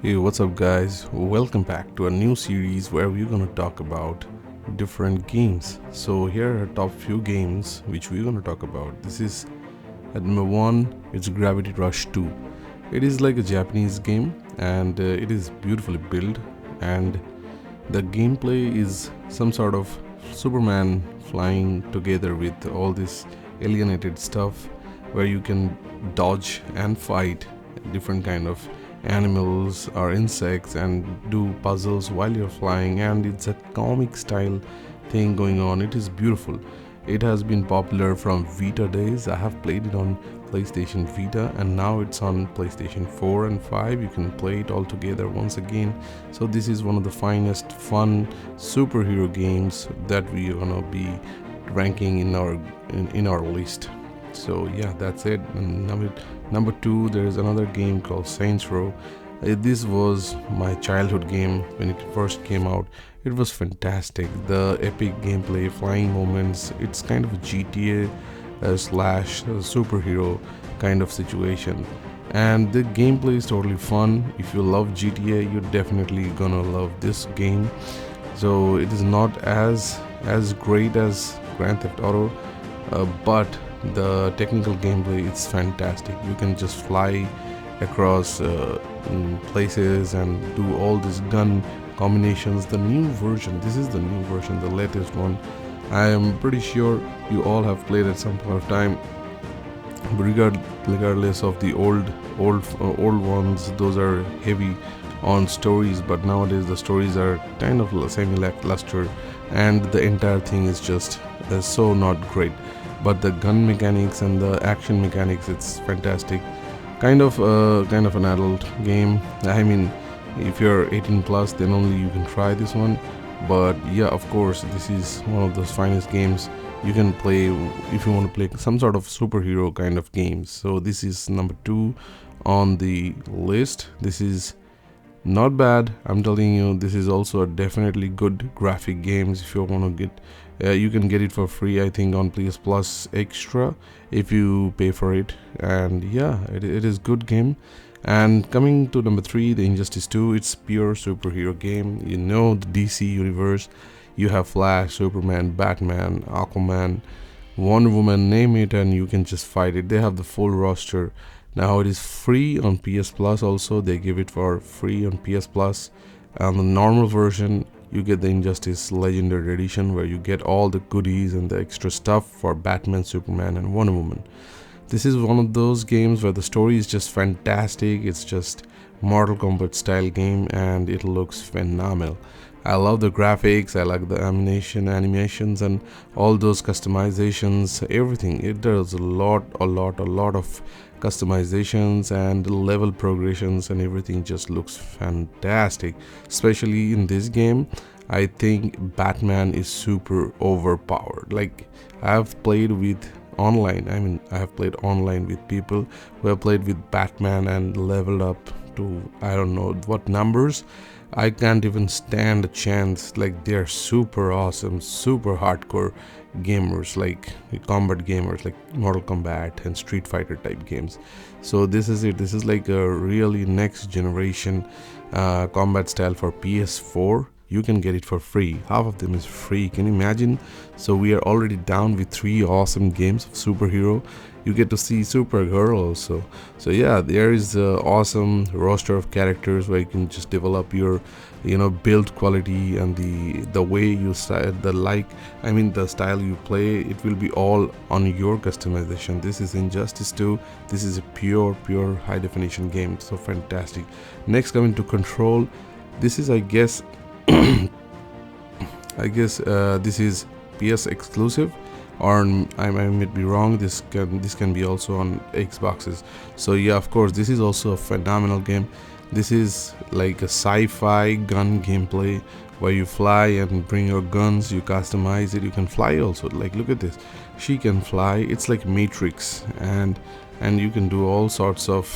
Hey, what's up, guys? Welcome back to a new series where we're gonna talk about different games. So, here are top few games which we're gonna talk about. This is at number one, it's Gravity Rush 2. It is like a Japanese game and it is beautifully built, and the gameplay is some sort of Superman flying together with all this alienated stuff where you can dodge and fight different kind of animals or insects and do puzzles while you're flying, and it's a comic style thing going on. It is beautiful. It has been popular from Vita days. I have played it on PlayStation Vita and now it's on PlayStation 4 and 5. You can play it all together once again. So this is one of the finest fun superhero games that we are gonna be ranking in our list. So yeah, that's it. And number two, there is another game called Saints Row. This was my childhood game when it first came out. It was fantastic. The epic gameplay, flying moments. It's kind of a GTA slash superhero kind of situation. And the gameplay is totally fun. If you love GTA, you're definitely gonna love this game. So it is not as great as Grand Theft Auto, but the technical gameplay, it's fantastic. You can just fly across places and do all these gun combinations. The new version, this is the new version, the latest one. I am pretty sure you all have played at some point of time. Regardless of the old ones, those are heavy on stories, but nowadays the stories are kind of semi-lackluster and the entire thing is just so not great. But the gun mechanics and the action mechanics, it's fantastic. Kind of an adult game. I mean, if you're 18 plus, then only you can try this one. But yeah, of course, this is one of those finest games you can play if you want to play some sort of superhero kind of games. So this is number two on the list. This is not bad, I'm telling you. This is also a definitely good graphic games. If you want to get you can get it for free, I think, on PS Plus Extra if you pay for it. And yeah, it is good game. And coming to number three, the Injustice 2. It's pure superhero game. You know, the DC universe, you have Flash, Superman, Batman, Aquaman, Wonder Woman, name it, and you can just fight it. They have the full roster. Now it is free on PS Plus also. They give it for free on PS Plus. And the normal version, you get the Injustice Legendary Edition, where you get all the goodies and the extra stuff for Batman, Superman, and Wonder Woman. This is one of those games where the story is just fantastic. It's just Mortal Kombat style game and it looks phenomenal. I love the graphics, I like the animations and all those customizations, everything. It does a lot of customizations and level progressions, and everything just looks fantastic. Especially in this game, I think Batman is super overpowered. Like, I have played with online, I have played online with people who have played with Batman and leveled up to I don't know what numbers. I can't even stand a chance. Like, they're super awesome, super hardcore gamers, like combat gamers, like Mortal Kombat and Street Fighter type games. So this is it. This is like a really next generation combat style for PS4. You can get it for free. Half of them is free. Can you imagine? So we are already down with 3 awesome games of superhero. You get to see Supergirl also. So yeah, there is an awesome roster of characters where you can just develop your build quality, and the way you style, the style you play, it will be all on your customization. This is Injustice 2. This is a pure high definition game. So fantastic. Next, coming to Control. This is, I guess this is PS exclusive, or I might be wrong. This can be also on Xboxes. So yeah, of course, this is also a phenomenal game. This is like a sci-fi gun gameplay where you fly and bring your guns, you customize it. You can fly also. Like, look at this, she can fly. It's like Matrix, and you can do all sorts of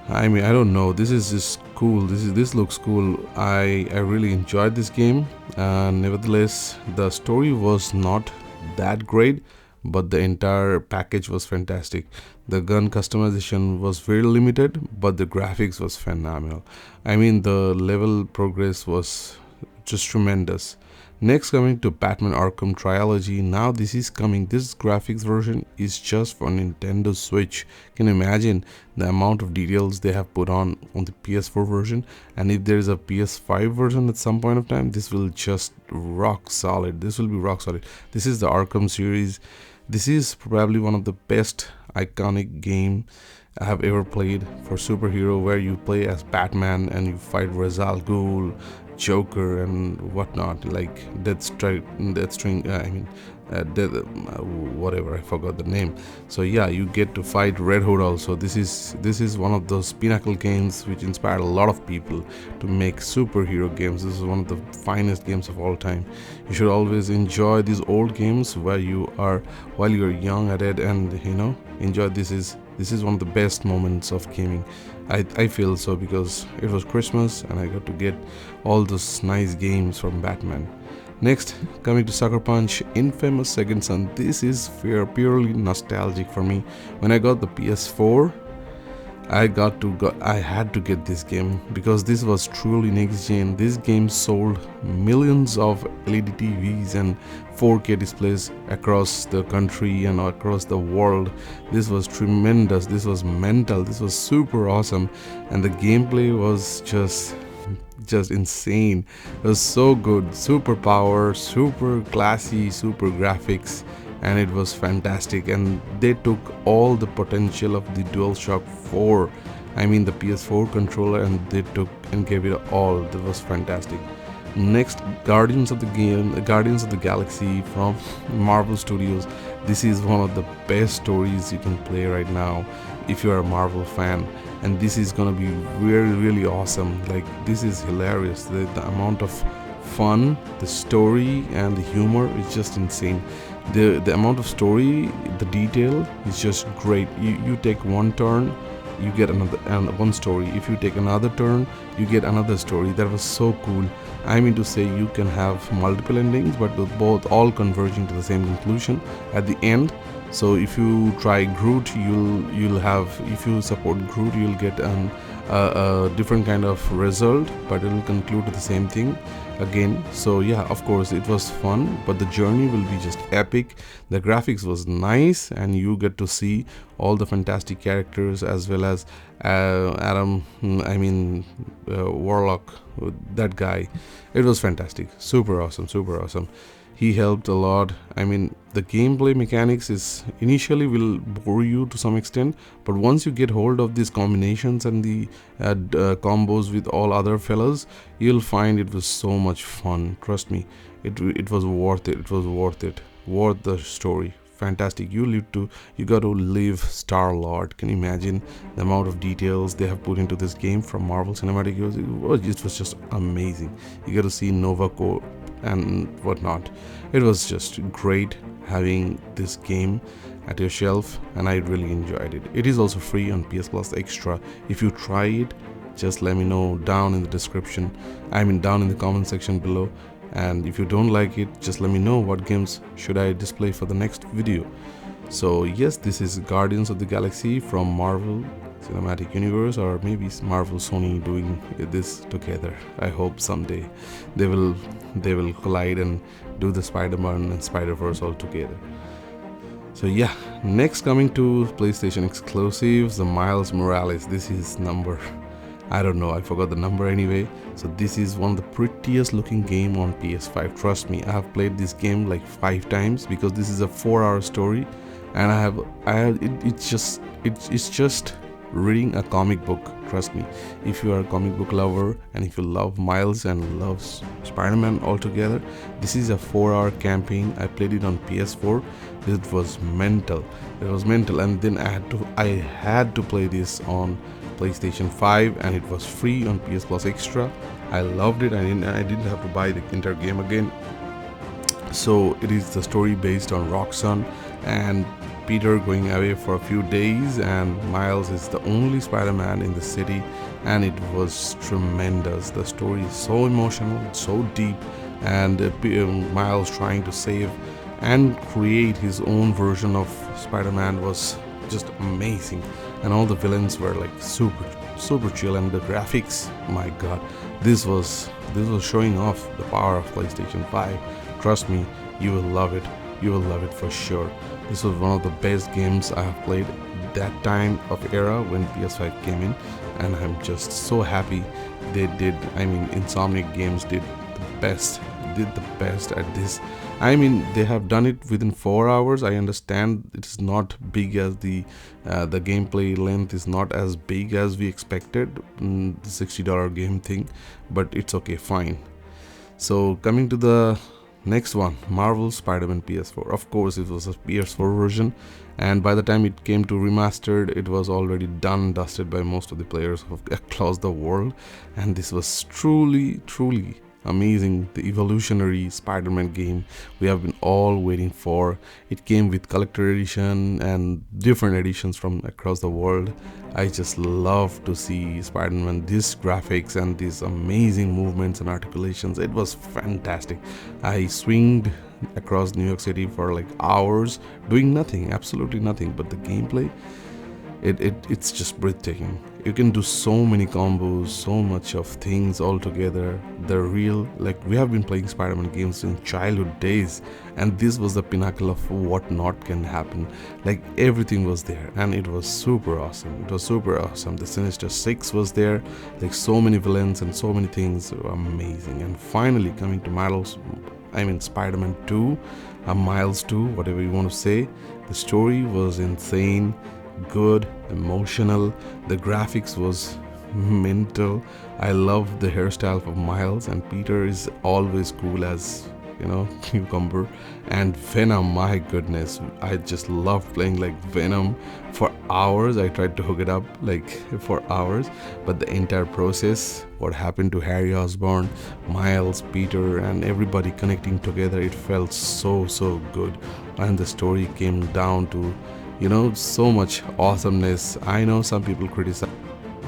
I don't know. This is just cool. This looks cool. I really enjoyed this game. Nevertheless, the story was not that great, but the entire package was fantastic. The gun customization was very limited, but the graphics was phenomenal. I mean, the level progress was just tremendous. Next, coming to Batman Arkham Trilogy. Now this is coming. This graphics version is just for Nintendo Switch. Can you imagine the amount of details they have put on the PS4 version? And if there is a PS5 version at some point of time, this will just rock solid. This will be rock solid. This is the Arkham series. This is probably one of the best iconic game I have ever played for superhero, where you play as Batman and you fight Ra's al Ghul, Joker, and whatnot, like Deathstring. Whatever, I forgot the name. So yeah, you get to fight Red Hood also. This is one of those pinnacle games which inspired a lot of people to make superhero games. This is one of the finest games of all time. You should always enjoy these old games while you're young at it, and enjoy. This is one of the best moments of gaming. I feel so, because it was Christmas and I got to get all those nice games from Batman. Next, coming to Sucker Punch Infamous Second Son. This is purely nostalgic for me. When I got the PS4, I had to get this game, because this was truly next gen. This game sold millions of LED TVs and 4K displays across the country and across the world. This was tremendous. This was mental. This was super awesome, and the gameplay was just insane. It was so good. Super power, super classy, super graphics, and it was fantastic. And they took all the potential of the DualShock 4, I mean the PS4 controller, and they took and gave it all. That was fantastic. Next, Guardians of the Galaxy from Marvel Studios. This is one of the best stories you can play right now if you're a Marvel fan, and this is gonna be really awesome. Like, this is hilarious. The amount of fun, the story, and the humor is just insane. The amount of story, the detail is just great. You take one turn, you get another one story. If you take another turn, you get another story. That was so cool. I mean to say, you can have multiple endings, but both all converging to the same conclusion at the end. So if you try Groot, you'll have, if you support Groot, you'll get a different kind of result, but it will conclude to the same thing again. So yeah, of course it was fun, but the journey will be just epic. The graphics was nice, and you get to see all the fantastic characters, as well as Warlock, that guy. It was fantastic. Super awesome. He helped a lot. I mean, the gameplay mechanics is initially will bore you to some extent, but once you get hold of these combinations and the combos with all other fellas, you'll find it was so much fun. Trust me, it was worth it. Worth the story. Fantastic. You got to live Star-Lord. Can you imagine the amount of details they have put into this game from Marvel Cinematic Universe? It was just amazing. You got to see Nova Corps and whatnot. It was just great having this game at your shelf, and I really enjoyed it. It is also free on PS Plus Extra. If you try it, just let me know down in the description, down in the comment section below. And if you don't like it, just let me know what games should I display for the next video. So yes, this is Guardians of the Galaxy from Marvel Cinematic Universe, or maybe Marvel Sony doing this together. I hope someday they will collide and do the Spider-Man and Spider-Verse all together. So yeah, next, coming to PlayStation exclusives, the Miles Morales. This is number, I don't know, I forgot the number anyway. So this is one of the prettiest looking game on PS5. Trust me, I have played this game like 5 times, because this is a 4-hour story, and it's just reading a comic book. Trust me, if you are a comic book lover and if you love Miles and loves Spider-Man altogether, this is a 4-hour campaign. I played it on PS4. It was mental. And then I had to play this on PlayStation 5, and it was free on PS Plus Extra. I loved it. I didn't have to buy the entire game again. So it is the story based on Roxxon and Peter going away for a few days, and Miles is the only Spider-Man in the city, and it was tremendous. The story is so emotional, so deep, and Miles trying to save and create his own version of Spider-Man was just amazing. And all the villains were like super chill, and the graphics, my god, this was showing off the power of PlayStation 5. Trust me, you will love it. You will love it for sure. This was one of the best games I have played that time of era when PS5 came in, and I'm just so happy they did. I mean, Insomniac Games did the best at this. I mean, they have done it within 4 hours. I understand it's not big as the gameplay length is not as big as we expected, the $60 game thing, but it's okay, fine. So coming to the next one, Marvel Spider-Man PS4. Of course, it was a PS4 version, and by the time it came to remastered, it was already done, dusted by most of the players across the world, and this was truly amazing. The evolutionary Spider-Man game we have been all waiting for. It came with collector edition and different editions from across the world. I just love to see Spider-Man, these graphics and these amazing movements and articulations. It was fantastic. I swinged across New York City for like hours doing nothing, absolutely nothing, but the gameplay, it's just breathtaking. You can do so many combos, so much of things all together. The real, like, we have been playing Spider-Man games since childhood days, and this was the pinnacle of what not can happen. Like, everything was there, and it was super awesome. It was super awesome. The Sinister Six was there, like so many villains and so many things were amazing. And finally coming to Spider-Man 2, Miles 2, whatever you want to say. The story was insane, good, emotional. The graphics was mental. I love the hairstyle of Miles, and Peter is always cool as, cucumber. And Venom, my goodness, I just love playing like Venom for hours. I tried to hook it up like for hours, but the entire process, what happened to Harry Osborn, Miles, Peter, and everybody connecting together, it felt so good. And the story came down to so much awesomeness. I know some people criticize,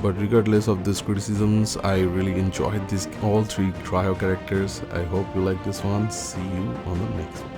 but regardless of these criticisms, I really enjoyed all three trio characters. I hope you like this one. See you on the next one.